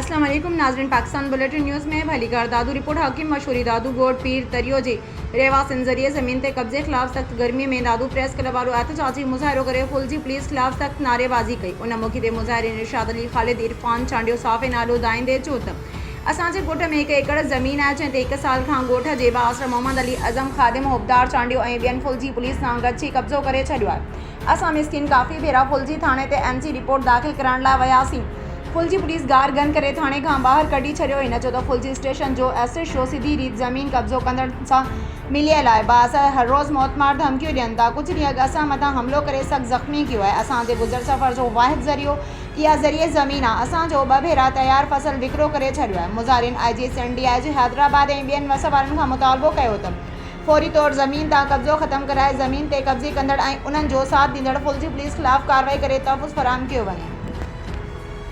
अस्सलाम वालेकुम नाज़रीन, पाकिस्तान बुलेटिन न्यूज़ में भलीकार दादू रिपोर्ट। हाकिम मशहूरी दादू गोड पीर तरियो जी रेवा सिंह जरिए ज़मीन ते कब्जे खिलाफ सख्त गर्मी में दादू प्रेस क्लब वालों एहतजाजी मुजाहरो करे फुलजी पुलिस खिलाफ सख्त नारेबाजी कई। उन मौके ते मुजाहिरीन इरशाद अली खालिद इरफान चांडियो साफ़े नालो दाइंदे चोत असांजे ॻोठ में 1 एकड़ ज़मीन है जैसे 1 साल खां ॻोठ जे बासर मोहम्मद अली अज़म खादिम उबदार चांडियो ऐं ॿियनि फुलजी पुलिस सां गॾिजी कब्ज़ो करे छॾियो आहे। असां मिस्किन काफ़ी भेरा फुलजी थाणे ते एमसी रिपोर्ट दाख़िल करण लाइ वियासीं। फुलजी पुलिस गार गन करे थाणे खां ॿाहिरि कढी छॾियो। हिन जो त फुलजी स्टेशन जो एसएचओ सीधी रीत ज़मीन कब्ज़ो कंदड़ सां मिलियल आहे। बास हर रोज़ मौतमार धमकियूं ॾियनि था। कुछ ॾींहं अॻु असां मथां हमलो करे सख़्त ज़ख़्मी कयो आहे। असांजे गुज़र सफ़र जो वाहिद ज़रियो इहा ज़रिए ज़मीन आहे। असांजो 2 भेरा तयारु फसल विकिरो करे छॾियो आहे। मुज़ाहिरीन आईजी एनडीआईजी हैदराबाद ऐं ॿियनि वसवारनि खां मुतालबो कयो त फौरी तौर ज़मीन तां कब्ज़ो ख़त्म कराए ज़मीन ते कब्ज़े कंदड़ ऐं उन्हनि जो साथ ॾींदड़ फुलजी पुलिस ख़िलाफ़ कार्रवाई करे तहफ़्फ़ुज़ फ़राहम कयो वञे।